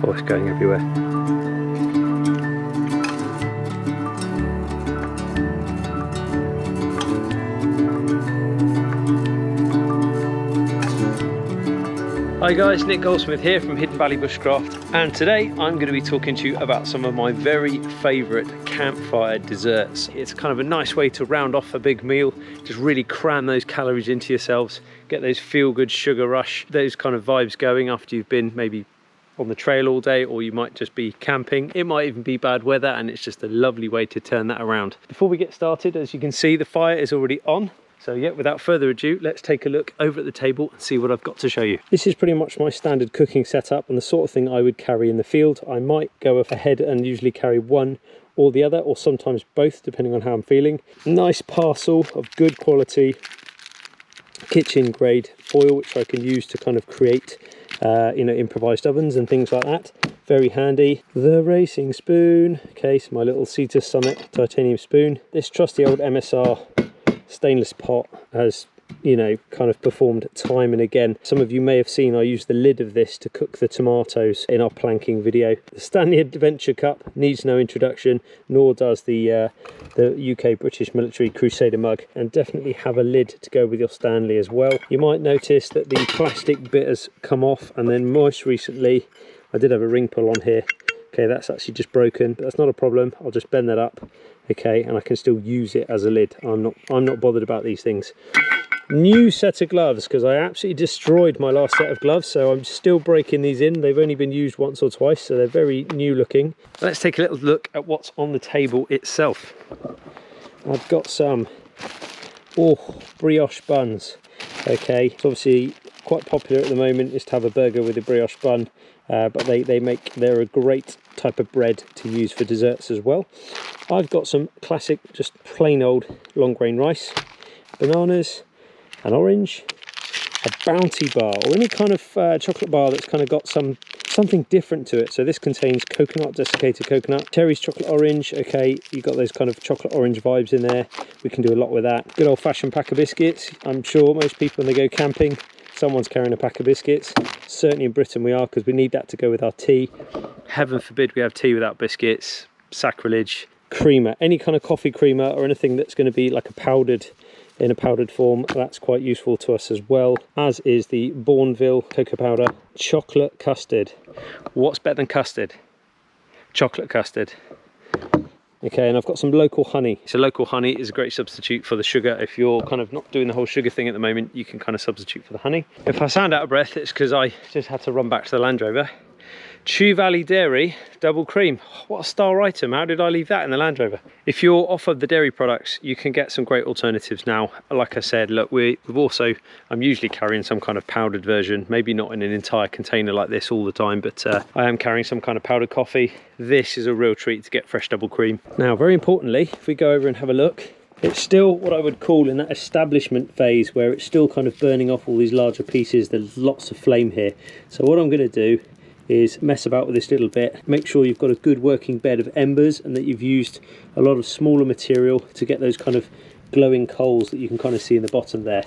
Oh, it's going everywhere. Hi guys, Nick Goldsmith here from Hidden Valley Bushcraft, and today I'm going to be talking to you about some of my very favourite campfire desserts. It's kind of a nice way to round off a big meal, just really cram those calories into yourselves, get those feel-good sugar rush, those kind of vibes going after you've been maybe on the trail all day, or you might just be camping. It might even be bad weather, and it's just a lovely way to turn that around. Before we get started, as you can see, the fire is already on. So yeah, without further ado, let's take a look over at the table and see what I've got to show you. This is pretty much my standard cooking setup and the sort of thing I would carry in the field. I might go ahead and usually carry one or the other, or sometimes both, depending on how I'm feeling. Nice parcel of good quality kitchen grade foil, which I can use to kind of create improvised ovens and things like that. Very handy. The racing spoon. Okay, so my little Cetus Summit titanium spoon. This trusty old MSR stainless pot has, kind of performed time and again. Some of you may have seen I used the lid of this to cook the tomatoes in our planking video. The Stanley Adventure Cup needs no introduction, nor does the UK British military Crusader mug, and definitely have a lid to go with your Stanley as well. You might notice that the plastic bit has come off, and then most recently I did have a ring pull on here. Okay, that's actually just broken, but that's not a problem. I'll just bend that up, okay, and I can still use it as a lid. I'm not bothered about these things. New set of gloves, because I absolutely destroyed my last set of gloves, so I'm still breaking these in. They've only been used once or twice, so they're very new looking. Let's take a little look at what's on the table itself. I've got some brioche buns. Okay, it's obviously quite popular at the moment is to have a burger with a brioche bun, but they're a great type of bread to use for desserts as well. I've got some classic, just plain old long grain rice, bananas, an orange, a Bounty bar, or any kind of chocolate bar that's kind of got something different to it. So this contains coconut, desiccated coconut, Terry's chocolate orange. Okay, you got those kind of chocolate orange vibes in there. We can do a lot with that. Good old fashioned pack of biscuits. I'm sure most people, when they go camping, someone's carrying a pack of biscuits. Certainly in Britain we are, because we need that to go with our tea. Heaven forbid we have tea without biscuits. Sacrilege. Creamer, any kind of coffee creamer or anything that's going to be like in a powdered form, that's quite useful to us as well, as is the Bourneville cocoa powder. Chocolate custard. What's better than custard? Chocolate custard. Okay, and I've got some local honey. So local honey is a great substitute for the sugar. If you're kind of not doing the whole sugar thing at the moment, you can kind of substitute for the honey. If I sound out of breath, it's because I just had to run back to the Land Rover. Chew Valley Dairy double cream. What a star item. How did I leave that in the Land Rover? If you're off of the dairy products, you can get some great alternatives now. Like I said, look, I'm usually carrying some kind of powdered version, maybe not in an entire container like this all the time, but I am carrying some kind of powdered coffee. This is a real treat to get fresh double cream. Now, very importantly, if we go over and have a look, it's still what I would call in that establishment phase, where it's still kind of burning off all these larger pieces. There's lots of flame here. So what I'm going to do is mess about with this little bit, make sure you've got a good working bed of embers and that you've used a lot of smaller material to get those kind of glowing coals that you can kind of see in the bottom there.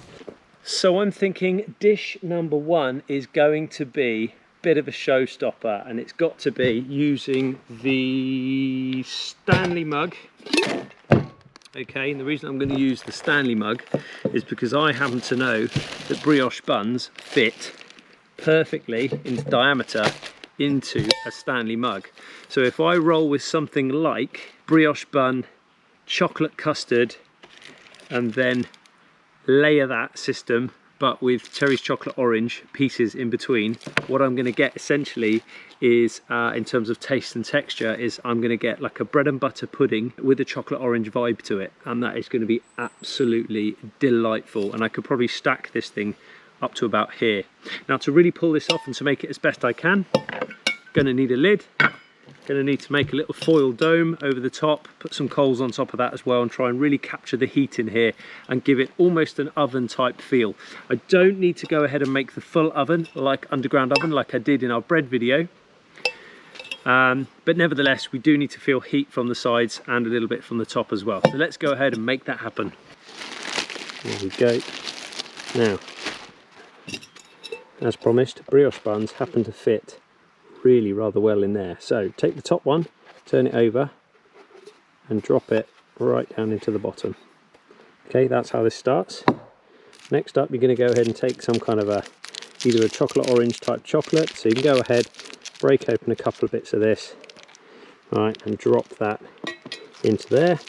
So I'm thinking dish number one is going to be a bit of a showstopper, and it's got to be using the Stanley mug. Okay, and the reason I'm going to use the Stanley mug is because I happen to know that brioche buns fit perfectly in diameter into a Stanley mug. So if I roll with something like brioche bun, chocolate custard, and then layer that system but with Terry's chocolate orange pieces in between, what I'm going to get essentially is, in terms of taste and texture, is I'm going to get like a bread and butter pudding with a chocolate orange vibe to it, and that is going to be absolutely delightful. And I could probably stack this thing up to about here. Now, to really pull this off and to make it as best I can, going to need a lid. Going to need to make a little foil dome over the top, put some coals on top of that as well, and try and really capture the heat in here and give it almost an oven type feel. I don't need to go ahead and make the full oven, like underground oven, like I did in our bread video, but nevertheless we do need to feel heat from the sides and a little bit from the top as well. So let's go ahead and make that happen. There we go. Now, as promised, brioche buns happen to fit really rather well in there. So take the top one, turn it over and drop it right down into the bottom. Okay, that's how this starts. Next up, you're going to go ahead and take some kind of either a chocolate orange type chocolate, so you can go ahead, break open a couple of bits of this, right, and drop that into there.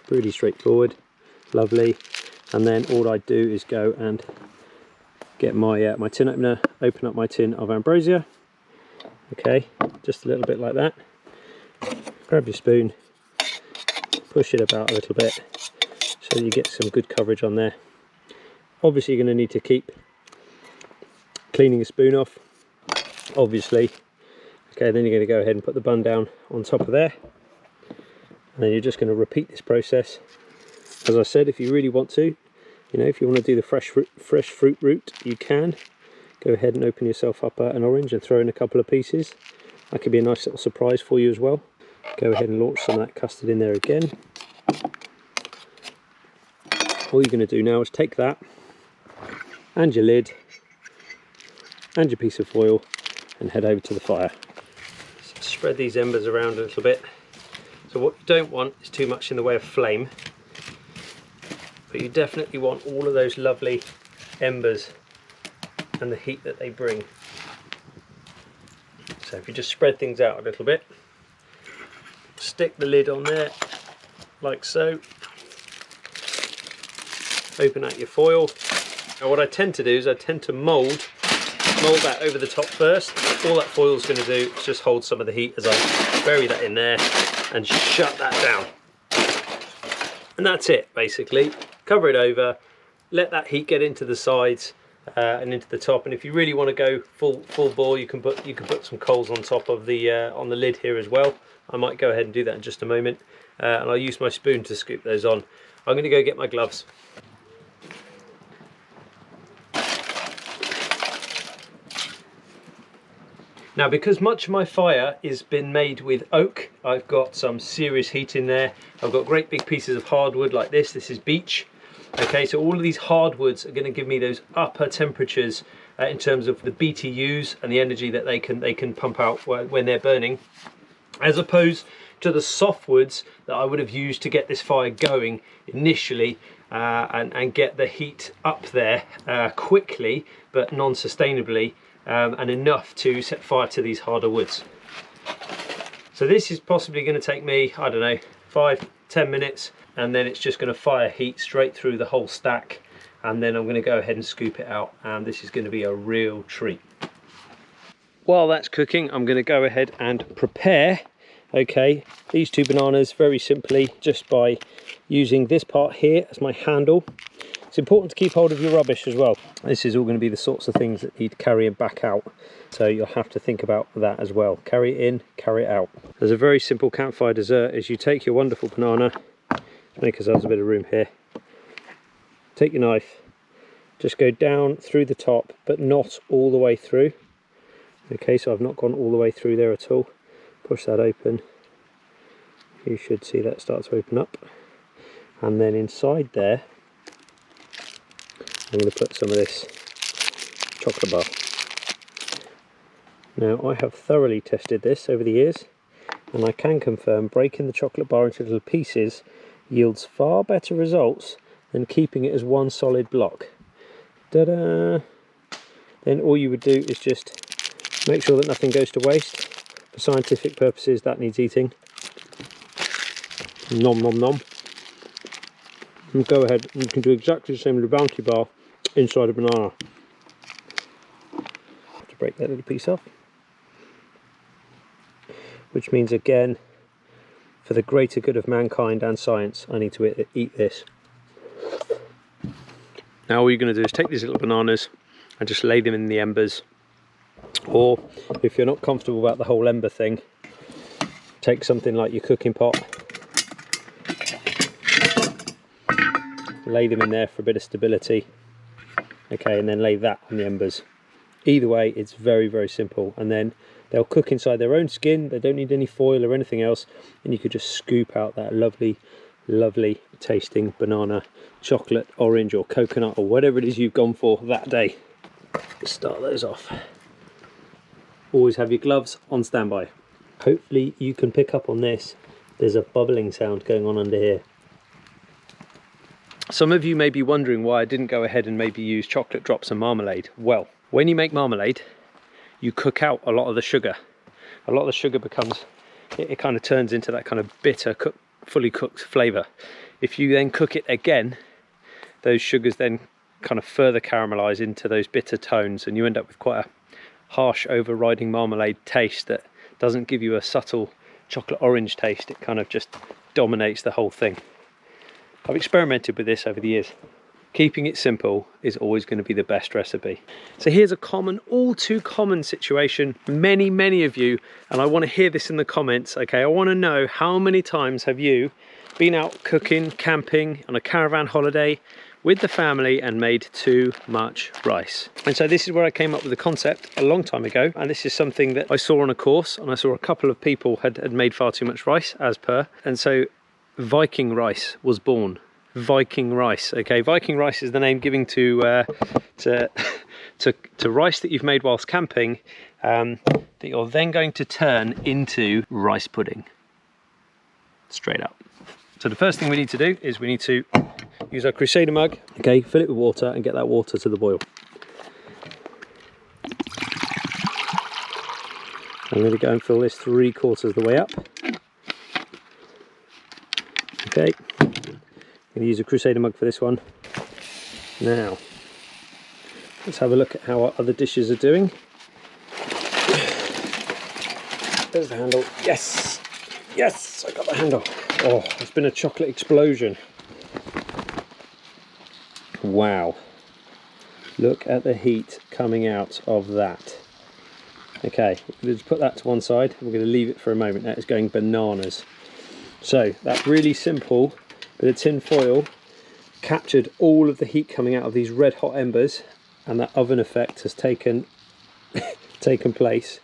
Really straightforward, lovely. And then all I do is go and get my my tin opener, open up my tin of ambrosia. Okay, just a little bit like that. Grab your spoon, push it about a little bit so you get some good coverage on there. Obviously you're going to need to keep cleaning the spoon off, obviously. Okay, then you're going to go ahead and put the bun down on top of there, and then you're just going to repeat this process. As I said, if you really want to, you know, if you want to do the fresh fruit route, you can go ahead and open yourself up an orange and throw in a couple of pieces. That could be a nice little surprise for you as well. Go ahead and launch some of that custard in there again. All you're going to do now is take that and your lid and your piece of foil and head over to the fire. So spread these embers around a little bit. So what you don't want is too much in the way of flame, but you definitely want all of those lovely embers and the heat that they bring. So if you just spread things out a little bit, stick the lid on there like so, open out your foil. Now what I tend to do is I tend to mould that over the top first. All that foil is going to do is just hold some of the heat as I bury that in there and shut that down. And that's it, basically. Cover it over, let that heat get into the sides and into the top. And if you really want to go full bore, you can put some coals on top of the on the lid here as well. I might go ahead and do that in just a moment, and I'll use my spoon to scoop those on. I'm going to go get my gloves. Now, because much of my fire has been made with oak, I've got some serious heat in there. I've got great big pieces of hardwood like this. This is beech. Okay, so all of these hardwoods are going to give me those upper temperatures in terms of the BTUs and the energy that they can pump out when they're burning, as opposed to the softwoods that I would have used to get this fire going initially and get the heat up there quickly but non-sustainably. And enough to set fire to these harder woods. So this is possibly going to take me, I don't know, 5-10 minutes, and then it's just going to fire heat straight through the whole stack, and then I'm going to go ahead and scoop it out, and this is going to be a real treat. While that's cooking, I'm going to go ahead and prepare, okay, these two bananas very simply just by using this part here as my handle. It's important to keep hold of your rubbish as well. This is all going to be the sorts of things that need carrying back out, so you'll have to think about that as well. Carry it in, carry it out. There's a very simple campfire dessert. Is you take your wonderful banana, make ourselves a bit of room here, take your knife, just go down through the top but not all the way through. Okay, so I've not gone all the way through there at all. Push that open, you should see that start to open up, and then inside there I'm going to put some of this chocolate bar. Now, I have thoroughly tested this over the years, and I can confirm breaking the chocolate bar into little pieces yields far better results than keeping it as one solid block. Ta-da! Then all you would do is just make sure that nothing goes to waste. For scientific purposes, that needs eating. Nom nom nom. And go ahead, and you can do exactly the same with a Bounty bar inside a banana. Have to break that little piece off, which means, again, for the greater good of mankind and science, I need to eat this. Now all you're going to do is take these little bananas and just lay them in the embers, or if you're not comfortable about the whole ember thing, take something like your cooking pot, lay them in there for a bit of stability, okay, and then lay that on the embers. Either way, it's very, very simple, and then they'll cook inside their own skin. They don't need any foil or anything else, and you could just scoop out that lovely, lovely tasting banana, chocolate, orange or coconut or whatever it is you've gone for that day. Let's start those off. always have your gloves on standby. Hopefully you can pick up on this. There's a bubbling sound going on under here. Some of you may be wondering why I didn't go ahead and maybe use chocolate drops and marmalade. Well, when you make marmalade, you cook out a lot of the sugar. A lot of the sugar becomes, it kind of turns into that kind of bitter, fully cooked flavour. If you then cook it again, those sugars then kind of further caramelise into those bitter tones, and you end up with quite a harsh overriding marmalade taste that doesn't give you a subtle chocolate orange taste. It kind of just dominates the whole thing. I've experimented with this over the years. Keeping it simple is always going to be the best recipe. So here's a common, all too common situation. Many of you, and I want to hear this in the comments, okay? I want to know, how many times have you been out cooking, camping, on a caravan holiday with the family and made too much rice? And so this is where I came up with the concept a long time ago, and this is something that I saw on a course, and I saw a couple of people had made far too much rice as per, and so Viking rice was born. Viking rice, okay? Viking rice is the name given to rice that you've made whilst camping, that you're then going to turn into rice pudding, straight up. So the first thing we need to do is we need to use our crusader mug, okay, fill it with water and get that water to the boil. I'm going to go and fill this 3/4 of the way up. Okay, I'm going to use a crusader mug for this one. Now, let's have a look at how our other dishes are doing. There's the handle. Yes! Yes, I got the handle. Oh, it's been a chocolate explosion. Wow. Look at the heat coming out of that. Okay, we're going to just put that to one side. We're going to leave it for a moment. That is going bananas. So that really simple bit of tin foil captured all of the heat coming out of these red hot embers, and that oven effect has taken place.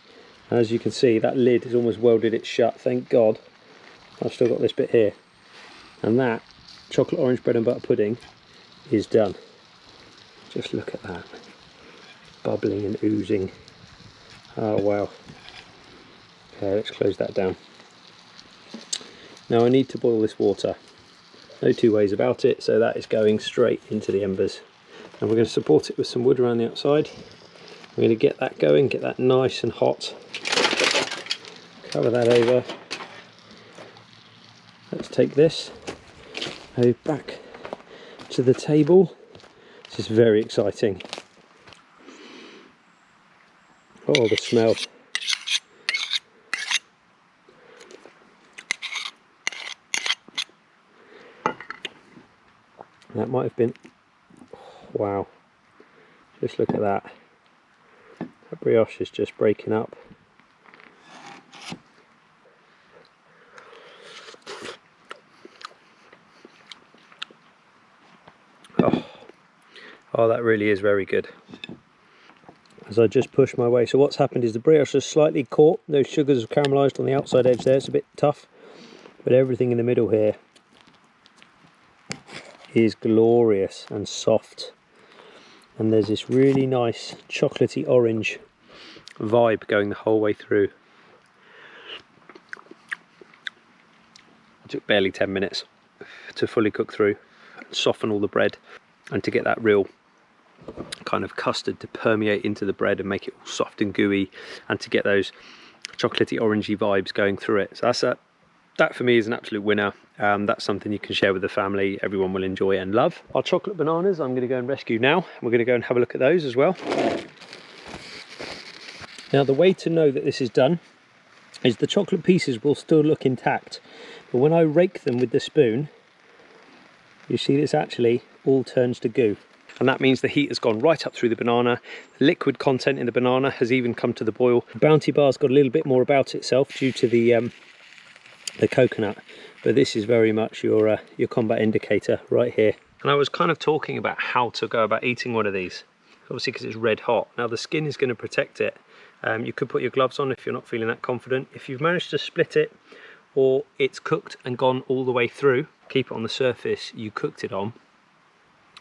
And as you can see, that lid has almost welded it shut. Thank God. I've still got this bit here. And that chocolate orange bread and butter pudding is done. Just look at that. Bubbling and oozing. Oh wow. Okay, let's close that down. Now I need to boil this water. No two ways about it, so that is going straight into the embers. And we're going to support it with some wood around the outside. We're going to get that going, get that nice and hot. Cover that over. Let's take this back to the table. This is very exciting. Oh, the smell. That might have been, wow, just look at that. That brioche is just breaking up. Oh, that really is very good. As I just push my way, so what's happened is the brioche has slightly caught, those sugars have caramelised on the outside edge there, it's a bit tough, but everything in the middle here is glorious and soft, and there's this really nice chocolatey orange vibe going the whole way through. It took barely 10 minutes to fully cook through, soften all the bread, and to get that real kind of custard to permeate into the bread and make it all soft and gooey, and to get those chocolatey orangey vibes going through it. So that for me is an absolute winner. That's something you can share with the family. Everyone will enjoy and love. Our chocolate bananas I'm going to go and rescue now. We're going to go and have a look at those as well. Now the way to know that this is done is the chocolate pieces will still look intact, but when I rake them with the spoon, you see this actually all turns to goo. And that means the heat has gone right up through the banana. The liquid content in the banana has even come to the boil. The Bounty Bar's got a little bit more about itself due to the coconut, but this is very much your combat indicator right here. And I was kind of talking about how to go about eating one of these, obviously because it's red hot. Now the skin is going to protect it. You could put your gloves on if you're not feeling that confident. If you've managed to split it, or it's cooked and gone all the way through, keep it on the surface you cooked it on.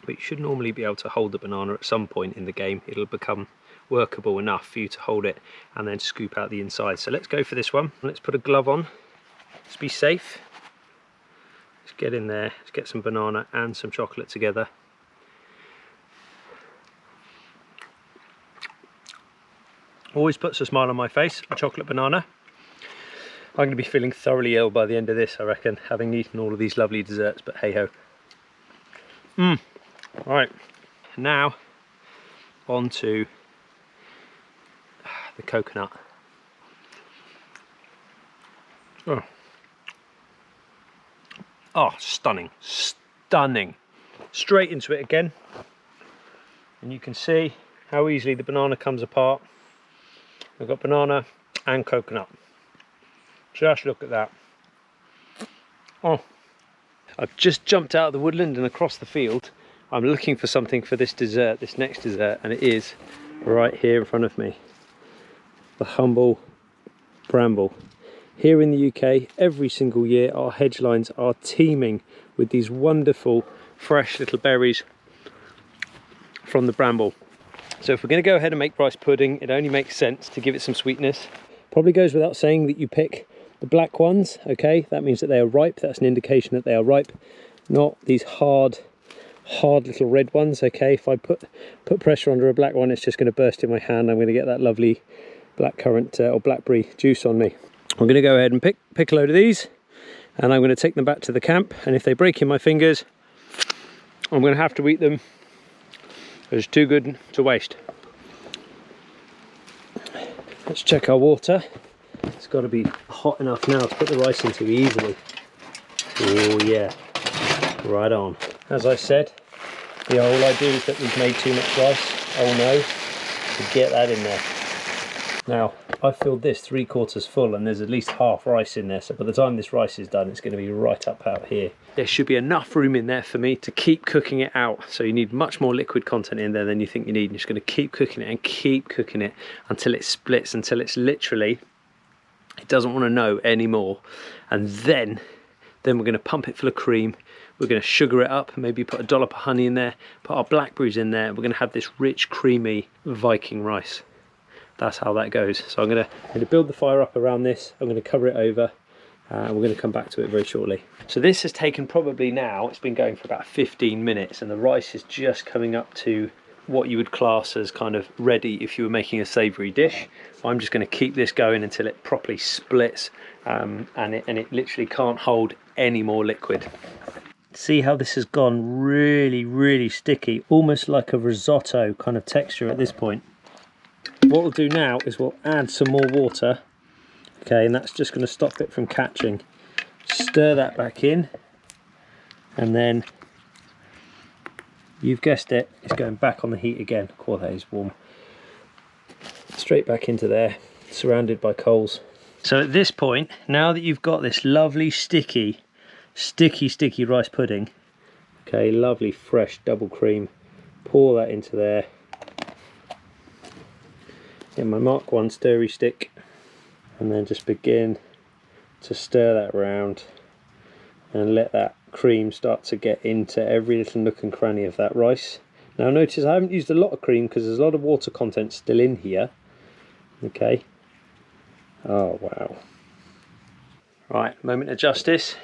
But you should normally be able to hold the banana at some point in the game. It'll become workable enough for you to hold it and then scoop out the inside. So let's go for this one. Let's put a glove on. Let's be safe. Let's get in there. Let's get some banana and some chocolate together. Always puts a smile on my face, a chocolate banana. I'm going to be feeling thoroughly ill by the end of this, I reckon, having eaten all of these lovely desserts, but hey ho. Right, now on to the coconut. Oh, stunning, stunning. Straight into it again. And you can see how easily the banana comes apart. We've got banana and coconut. Just look at that. Oh, I've just jumped out of the woodland and across the field. I'm looking for something for this dessert, this next dessert, and it is right here in front of me. The humble bramble. Here in the UK, every single year our hedge lines are teeming with these wonderful fresh little berries from the bramble. So if we're going to go ahead and make rice pudding, it only makes sense to give it some sweetness. Probably goes without saying that you pick the black ones, okay? That means that they are ripe. That's an indication that they are ripe, not these hard little red ones, okay? If I put pressure under a black one, it's just going to burst in my hand. I'm going to get that lovely blackcurrant or blackberry juice on me. I'm going to go ahead and pick a load of these, and I'm going to take them back to the camp, and if they break in my fingers, I'm going to have to eat them. It's too good to waste. Let's check our water. It's got to be hot enough now to put the rice into easily. Oh yeah, right on. As I said, the whole idea is that we've made too much rice. Oh no, to get that in there. Now, I've filled this 3/4 full and there's at least half rice in there, so by the time this rice is done, it's going to be right up out here. There should be enough room in there for me to keep cooking it out, so you need much more liquid content in there than you think you need. You're just going to keep cooking it and keep cooking it until it splits, until it's literally, it doesn't want to know anymore. And then we're going to pump it full of cream. We're going to sugar it up, maybe put a dollop of honey in there, put our blackberries in there. We're going to have this rich, creamy Viking rice. That's how that goes. So I'm going to build the fire up around this. I'm going to cover it over, and we're going to come back to it very shortly. So this has taken probably now, it's been going for about 15 minutes, and the rice is just coming up to what you would class as kind of ready if you were making a savoury dish. I'm just going to keep this going until it properly splits, and it literally can't hold any more liquid. See how this has gone really, really sticky, almost like a risotto kind of texture at this point. What we'll do now is we'll add some more water, okay, and that's just going to stop it from catching. Stir that back in, and then you've guessed it, it's going back on the heat again. Oh, that is warm. Straight back into there, surrounded by coals. So at this point, now that you've got this lovely sticky rice pudding, okay, lovely fresh double cream, pour that into there. Get my Mark 1 stirry stick, and then just begin to stir that around and let that cream start to get into every little nook and cranny of that rice. Now notice I haven't used a lot of cream because there's a lot of water content still in here. Okay. Oh wow. Right, moment of justice.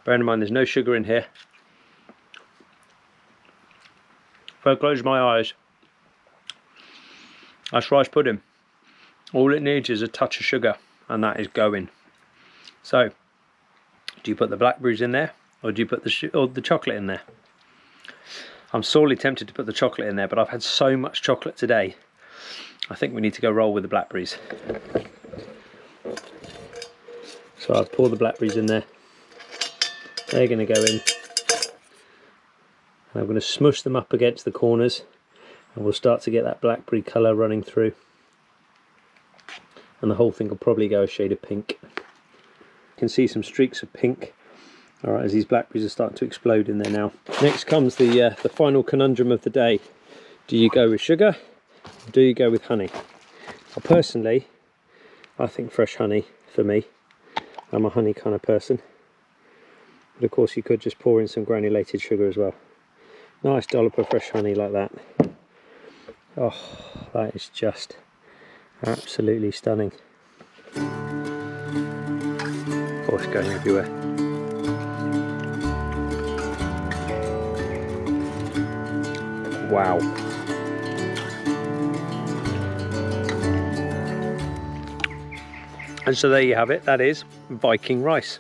Bearing in mind there's no sugar in here. If I close my eyes, that's rice pudding. All it needs is a touch of sugar, and that is going. So, do you put the blackberries in there, or do you put the chocolate in there? I'm sorely tempted to put the chocolate in there, but I've had so much chocolate today, I think we need to go roll with the blackberries. So I'll pour the blackberries in there. They're going to go in. And I'm going to smush them up against the corners, and we'll start to get that blackberry colour running through. And the whole thing will probably go a shade of pink. You can see some streaks of pink. Alright, as these blackberries are starting to explode in there now. Next comes the final conundrum of the day. Do you go with sugar, or do you go with honey? Well, personally, I think fresh honey for me. I'm a honey kind of person. But of course you could just pour in some granulated sugar as well. Nice dollop of fresh honey like that. Oh, that is just absolutely stunning. Oh, it's going everywhere. Wow. And so there you have it. That is Viking rice.